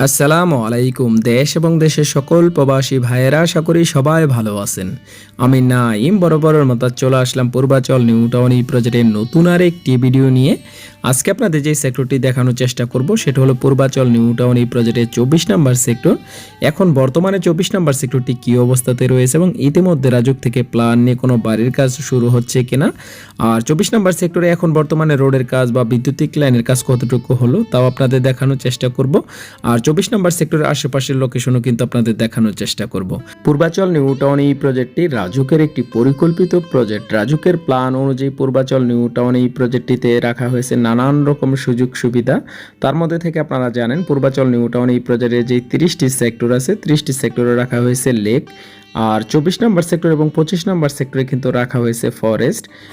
আসসালামু আলাইকুম। দেশ এবং দেশের সকল প্রবাসী ভাইয়েরা আশা করি সবাই ভালো আছেন। আমি নাইম বরাবরের মতো চলে আসলাম পূর্বাচল নিউ টাউন এই প্রজেক্টের নতুন আর একটি ভিডিও নিয়ে। আজকে আপনাদের যে সেক্টরটি দেখানোর চেষ্টা করব সেটা হলো পূর্বাচল নিউ টাউন এই প্রজেক্টের 24 নম্বর সেক্টর। এখন বর্তমানে 24 নম্বর সেক্টরটি কী অবস্থাতে রয়েছে এবং ইতিমধ্যে রাজুক থেকে প্ল্যান নিয়ে কোনো বাড়ির কাজ শুরু হচ্ছে কিনা, আর 24 নম্বর সেক্টরে এখন বর্তমানে রোডের কাজ বা বিদ্যুতিক লাইনের কাজ কতটুকু হলো তাও আপনাদের দেখানোর চেষ্টা করব। আর 24 নম্বর সেক্টরের আশেপাশের লোকেশনও কিন্তু আপনাদের দেখানোর চেষ্টা করব। পূর্বাচল নিউ টাউন এই প্রজেক্টটি রাজুকের একটি পরিকল্পিত প্রজেক্ট। রাজুকের প্ল্যান অনুযায়ী পূর্বাচল নিউ টাউন এই প্রজেক্টটিতে রাখা হয়েছে নানান রকম সুযোগ সুবিধা। তার মধ্যে থেকে আপনারা জানেন পূর্বাচল নিউ টাউন এই প্রজেক্টের যে 30টি সেক্টর আছে 30টি সেক্টরে রাখা হয়েছে লেক, আর 24 নম্বর সেক্টর এবং 25 নম্বর সেক্টরে কিন্তু রাখা হয়েছে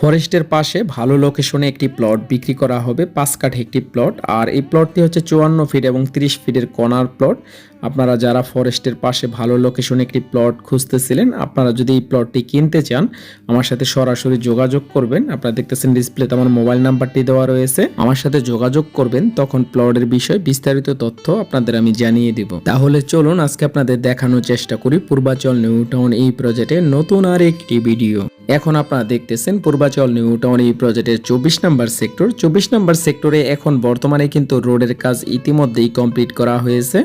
ফরেস্টের পাশে ভালো লোকেশনে একটি প্লট বিক্রি করা হবে, 5 কাঠা একটি প্লট। আর এই প্লটটি হচ্ছে 54 ফিট এবং 30 ফিটের কর্নার প্লট। আপনারা যারা ফরেস্টের পাশে ভালো লোকেশনে একটি প্লট খুঁজতেছিলেন, আপনারা যদি এই প্লটটি কিনতে চান আমার সাথে সরাসরি যোগাযোগ করবেন। আপনারা দেখতেছেন ডিসপ্লেতে আমার মোবাইল নাম্বারটি দেওয়া রয়েছে, আমার সাথে যোগাযোগ করবেন, তখন প্লটের বিষয়ে বিস্তারিত তথ্য আপনাদের আমি জানিয়ে দিব। তাহলে চলুন আজকে আপনাদের দেখানোর চেষ্টা করি পূর্বাচল নিউ টাউন এই প্রজেক্টের নতুন আর একটি ভিডিও। এখন আপনারা দেখতেছেন পূর্বাচল নিউ টাউন এই প্রজেক্টের 24 নম্বর সেক্টর। 24 নম্বর সেক্টরে এখন বর্তমানে কিন্তু রোডের কাজ ইতিমধ্যেই কমপ্লিট করা হয়েছে।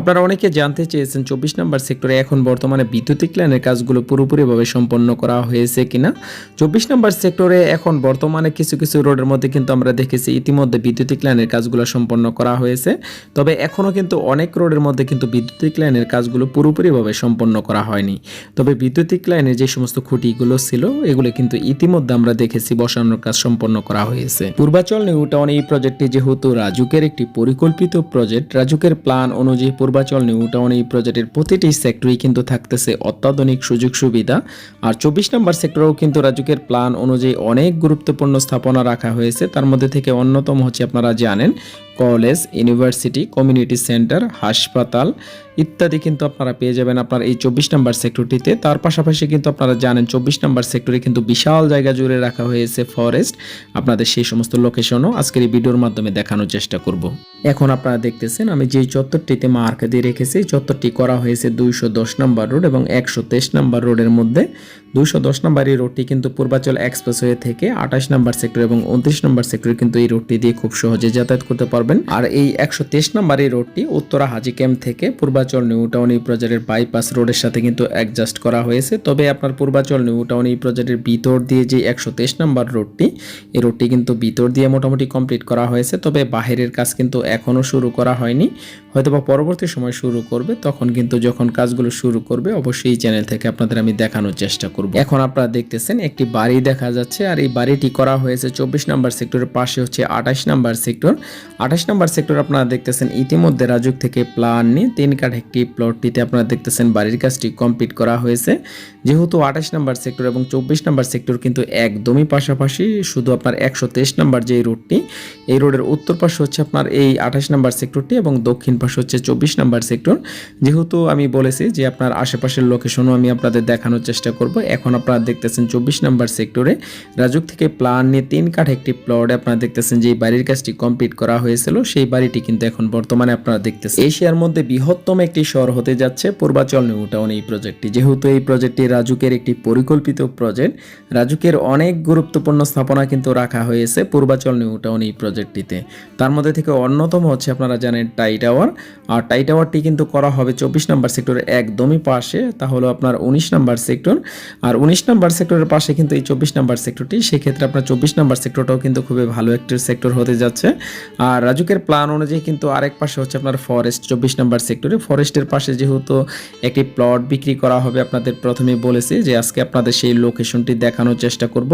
আপনারা অনেকে জানতে চেয়েছেন 24 নম্বর সেক্টরে এখন বর্তমানে বিদ্যুতিক লাইনের কাজগুলো পুরোপুরিভাবে সম্পন্ন করা হয়েছে কিনা। 24 নম্বর সেক্টরে এখন বর্তমানে কিছু কিছু রোডের মধ্যে কিন্তু আমরা দেখেছি ইতিমধ্যে বিদ্যুতিক লাইনের কাজগুলো সম্পন্ন করা হয়েছে, তবে এখনও কিন্তু অনেক রোডের মধ্যে কিন্তু বিদ্যুতিক লাইনের কাজগুলো পুরোপুরিভাবে সম্পন্ন করা হয়নি। তবে বিদ্যুতিক লাইনের যে সমস্ত খুঁটিগুলো ছিল এগুলো কিন্তু ইতিমধ্যে আমরা দেখেছি বসানোর কাজ সম্পন্ন করা হয়েছে। পূর্বাচল নিউ টাউন এই প্রজেক্টটি যেহেতু রাজুকের একটি পরিকল্পিত প্রজেক্ট, রাজুকের প্ল্যান অনুযায়ী পূর্বাচল নিউ টাউন এই প্রজেক্টের প্রতিটি সেক্টরেই কিন্তু থাকতেছে অত্যাধুনিক সুযোগ সুবিধা। আর 24 নম্বর সেক্টরেও কিন্তু রাজুকের প্ল্যান অনুযায়ী অনেক গুরুত্বপূর্ণ স্থাপনা রাখা হয়েছে। তার মধ্যে থেকে অন্যতম হচ্ছে আপনারা জানেন কলেজ, ইউনিভার্সিটি, কমিউনিটি সেন্টার, হাসপাতাল ইত্যাদি কিন্তু আপনারা পেয়ে যাবেন আপনার এই 24 নম্বর সেক্টরটিতে। তার পাশাপাশি কিন্তু আপনারা জানেন 24 নম্বর সেক্টরে কিন্তু বিশাল জায়গা জুড়ে রাখা হয়েছে ফরেস্ট। আপনাদের সেই সমস্ত লোকেশনও আজকের এই ভিডিওর মাধ্যমে দেখানোর চেষ্টা করব। এখন আপনারা দেখতেছেন আমি যেই চত্বরটিতে মার্ক দিয়ে রেখেছি, চত্বরটি করা হয়েছে 210 নম্বর রোড এবং 123 নম্বর রোডের মধ্যে। 210 নম্বর এই রোডটি কিন্তু পূর্বাচল এক্সপ্রেসওয়ে থেকে 28 নম্বর সেক্টর এবং 29 নম্বর সেক্টরে কিন্তু এই রোডটি দিয়ে খুব সহজে যাতায়াত করতে পারবেন। আর এই 123 নম্বর এই রোডটি উত্তরা হাজি ক্যাম্প থেকে পূর্বাচল নিউ টাউন এই প্রজেক্টের বাইপাস রোডের সাথে কিন্তু অ্যাডজাস্ট করা হয়েছে। তবে আপনার পূর্বাচল নিউ টাউন এই প্রজেক্টের ভিতর দিয়ে যে 123 নম্বর রোডটি, এই রোডটি কিন্তু ভিতর দিয়ে মোটামুটি কমপ্লিট করা হয়েছে, তবে বাহিরের কাজ কিন্তু এখনও শুরু করা হয়নি, হয়তোবা পরবর্তী সময় শুরু করবে। তখন কিন্তু যখন কাজগুলো শুরু করবে অবশ্যই এই চ্যানেল থেকে আপনাদের আমি দেখানোর চেষ্টা করব। এখন আপনারা দেখতেছেন একটি বাড়ি দেখা যাচ্ছে, আর এই বাড়িটি করা হয়েছে 24 নম্বর সেক্টরের পাশে হচ্ছে 28 নম্বর সেক্টর। 28 নম্বর সেক্টর আপনারা দেখতেছেন ইতিমধ্যে রাজুক থেকে প্ল্যান নিয়ে 3 কাঠা একটি প্লটটিতে আপনারা দেখতেছেন বাড়ির কাজটি কমপ্লিট করা হয়েছে। যেহেতু 28 নম্বর সেক্টর এবং 24 নম্বর সেক্টর কিন্তু একদমই পাশাপাশি, শুধু আপনার 123 নম্বর যে রোডটি, এই রোডের উত্তর পাশে হচ্ছে আপনার এই 28 নম্বর সেক্টরটি এবং দক্ষিণ পাশে হচ্ছে 24 নম্বর সেক্টর। যেহেতু আমি বলেছি যে আপনার আশেপাশের লোকেশনও আমি আপনাদের দেখানোর চেষ্টা করব। এখন আপনারা দেখতেছেন 24 নম্বর সেক্টরে রাজুক থেকে প্ল্যান নিয়ে 3 কাঠা একটি প্লটে আপনারা দেখতেছেন যে বাড়ির কাজটি কমপ্লিট করা হয়েছিল, সেই বাড়িটি কিন্তু এখন বর্তমানে আপনারা দেখতেছেন। এশিয়ার মধ্যে বৃহত্তম একটি শহর হতে যাচ্ছে পূর্বাচল নিউ টাউন এই প্রজেক্টটি। যেহেতু এই প্রজেক্টটি রাজুকের একটি পরিকল্পিত প্রজেক্ট, রাজুকের অনেক গুরুত্বপূর্ণ স্থাপনা কিন্তু রাখা হয়েছে পূর্বাচল নিউ টাউন এই প্রজেক্টটিতে। তার মধ্যে থেকে অন্যতম হচ্ছে আপনারা জানেন টাই টাওয়ার, আর টাই টাওয়ারটি কিন্তু করা হবে 24 নম্বর সেক্টরের একদমই পাশে, তা হলো আপনার 19 নম্বর সেক্টর। আর 19 নম্বর সেক্টরের পাশে কিন্তু এই 24 নম্বর সেক্টরটি, সেক্ষেত্রে আপনার 24 নম্বর সেক্টরটাও কিন্তু খুবই ভালো একটি সেক্টর হতে যাচ্ছে। আর রাজুকের প্ল্যান অনুযায়ী কিন্তু আরেক পাশে হচ্ছে আপনার ফরেস্ট 24 নম্বর সেক্টরে। ফরেস্টের পাশে যেহেতু একটি প্লট বিক্রি করা হবে, আপনাদের প্রথমে বলেছি যে আজকে আপনাদের সেই লোকেশনটি দেখানোর চেষ্টা করব।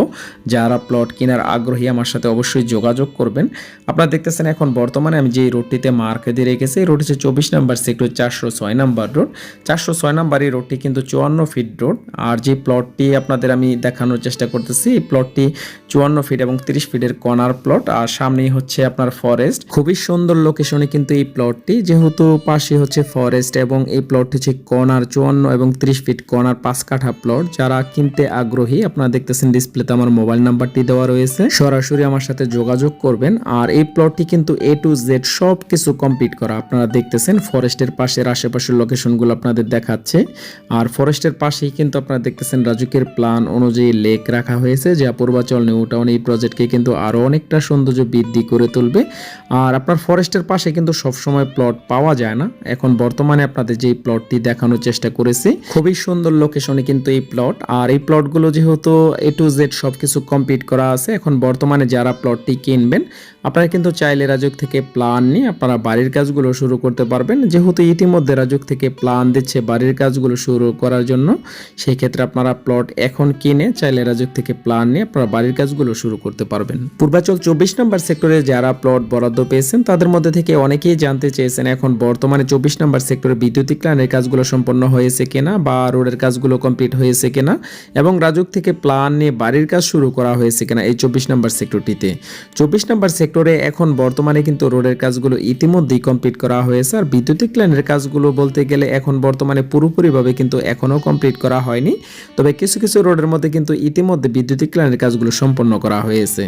যারা প্লট কেনার আগ্রহী আমার সাথে অবশ্যই যোগাযোগ করবেন। আপনারা দেখতেছেন এখন বর্তমানে আমি যে রোডটিতে মার্ক দিয়ে রেখেছি, এই রোড হচ্ছে 24 নম্বর সেক্টর 406 নম্বর রোড। 406 নম্বর এই রোডটি কিন্তু 54 ফিট রোড। আর যে প্লটটি আপনাদের আমি দেখানোর চেষ্টা করতেছি, এই প্লটটি 54 ফিট এবং 30 ফিটের কর্নার প্লট, আর সামনেই হচ্ছে আপনার ফরেস্ট। খুবই সুন্দর লোকেশনে কিন্তু এই প্লটটি, যেহেতু পাশে হচ্ছে ফরেস্ট এবং এই প্লটটি হচ্ছে কর্নার 54 এবং 30 ফিট কর্নার 5 কাঠা প্লট। যারা কিনতে আগ্রহী আপনারা দেখতেছেন ডিসপ্লেতে আমার মোবাইল নাম্বারটি দেওয়া রয়েছে, সরাসরি আমার সাথে যোগাযোগ করবেন। আর এই প্লটটি কিন্তু A to Z জেড সব কিছু কমপ্লিট করা। আপনারা দেখতেছেন ফরেস্টের পাশের আশেপাশের লোকেশনগুলো আপনাদের দেখাচ্ছে, আর ফরেস্টের পাশেই কিন্তু আপনারা দেখতেছেন রাজুকের প্ল্যান অনুযায়ী লেক রাখা হয়েছে, যা পূর্বাচল নিউ টাউন এই প্রজেক্টকে কিন্তু আরও অনেকটা সৌন্দর্য বৃদ্ধি করে তুলবে। আর আপনার ফরেস্টের পাশে কিন্তু সবসময় প্লট পাওয়া যায় না। এখন বর্তমানে আপনাদের যে প্লটটি দেখানোর চেষ্টা করেছি, খুবই সুন্দর লোকেশনে কিন্তু এই প্লট। আর এই প্লটগুলো যেহেতু এ টু জেড সব কিছু কমপ্লিট করা আছে, এখন বর্তমানে যারা প্লটটি কিনবেন আপনারা কিন্তু চাইলে রাজুক থেকে প্ল্যান নিয়ে আপনারা বাড়ির কাজগুলো শুরু করতে পারবেন। যেহেতু ইতিমধ্যে রাজুক থেকে প্ল্যান দিচ্ছে বাড়ির কাজগুলো শুরু করার জন্য, সেই ক্ষেত্রে আপনারা প্লট এখন কিনে চাইলে রাজুক থেকে প্ল্যান নিয়ে আপনারা বাড়ির কাজগুলো শুরু করতে পারবেন। পূর্বাচল 24 নম্বর সেক্টরে যারা প্লট বরাদ্দ পেয়েছেন তাদের মধ্যে থেকে অনেকেই জানতে চেয়েছেন এখন বর্তমানে 24 নম্বর সেক্টরে বৈদ্যুতিক লাইনের কাজগুলো সম্পন্ন হয়েছে কিনা বা রোডের কাজগুলো কমপ্লিট হয়েছে কিনা, এবং রাজুক থেকে প্ল্যান নিয়ে বাড়ির কাজ শুরু করা হয়েছে কিনা এই 24 নম্বর সেক্টরটিতে। 24 নম্বর সেক্টরে এখন বর্তমানে কিন্তু রোডের কাজগুলো ইতিমধ্যেই কমপ্লিট করা হয়েছে, আর বৈদ্যুতিক লাইনের কাজগুলো বলতে গেলে এখন বর্তমানে পুরোপুরিভাবে কিন্তু এখনও কমপ্লিট করা হয়নি। তবে কিছু কিছু রোডের মধ্যে কিন্তু ইতিমধ্যে বৈদ্যুতিক লাইনের কাজগুলো সম্পন্ন করা হয়েছে।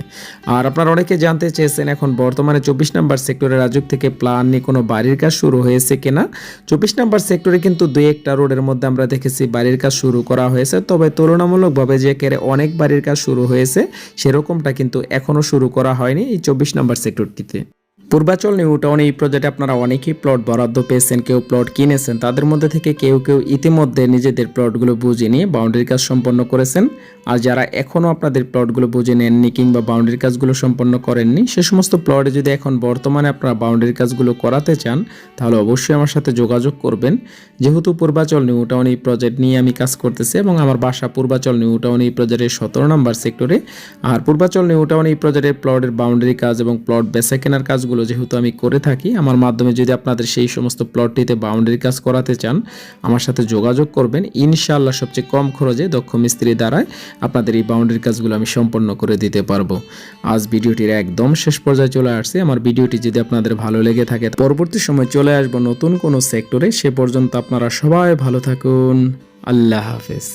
আর আপনারা অনেকে জানতে চেয়েছেন এখন বর্তমানে 24 নম্বর সেক্টরে রাজুক থেকে প্ল্যান নিয়ে কোনো বাড়ির কাজ শুরু হয়েছে কিনা। 24 নম্বর সেক্টরে কিন্তু দুই একটা রোডের মধ্যে আমরা দেখেছি বাড়ির কাজ শুরু করা হয়েছে, তবে তুলনামূলকভাবে যে কেরে অনেক বাড়ির কাজ শুরু হয়েছে সেরকমটা কিন্তু এখনও শুরু করা হয়নি এই 24 নম্বর সেক্টরটিতে। পূর্বাচল নিউ টাউন এই প্রজেক্টে আপনারা অনেকেই প্লট বরাদ্দ পেয়েছেন, কেউ প্লট কিনেছেন, তাদের মধ্যে থেকে কেউ কেউ ইতিমধ্যে নিজেদের প্লটগুলো বুঝে নিয়ে বাউন্ডারি কাজ সম্পন্ন করেছেন। আর যারা এখনও আপনাদের প্লটগুলো বুঝে নেননি কিংবা বাউন্ডারি কাজগুলো সম্পন্ন করেননি, সে সমস্ত প্লটে যদি এখন বর্তমানে আপনারা বাউন্ডারি কাজগুলো করাতে চান তাহলে অবশ্যই আমার সাথে যোগাযোগ করবেন। যেহেতু পূর্বাচল নিউ টাউন এই প্রজেক্ট নিয়ে আমি কাজ করতেছি এবং আমার বাসা পূর্বাচল নিউ টাউন এই প্রজেক্টের 17 নম্বর সেক্টরে। আর পূর্বাচল নিউ টাউন এই প্রজেক্টের প্লটের বাউন্ডারি কাজ এবং প্লট বেচা কেনার কাজগুলো যেহেতু আমি করে থাকি, আমার মাধ্যমে যদি আপনাদের সেই সমস্ত প্লটটিতে বাউন্ডারি কাজ করাতে চান আমার সাথে যোগাযোগ করবেন। ইনশাআল্লাহ সবচেয়ে কম খরচে দক্ষ মিস্ত্রি দ্বারাই আপনাদের এই বাউন্ডারি কাজগুলো আমি সম্পন্ন করে দিতে পারবো। আজ ভিডিওটির একদম শেষ পর্যায়ে চলে আসছে। আমার ভিডিওটি যদি আপনাদের ভালো লেগে থাকে পরবর্তী সময় চলে আসবো নতুন কোনো সেক্টরে। সে পর্যন্ত আপনারা সবাই ভালো থাকুন। আল্লাহ হাফেজ।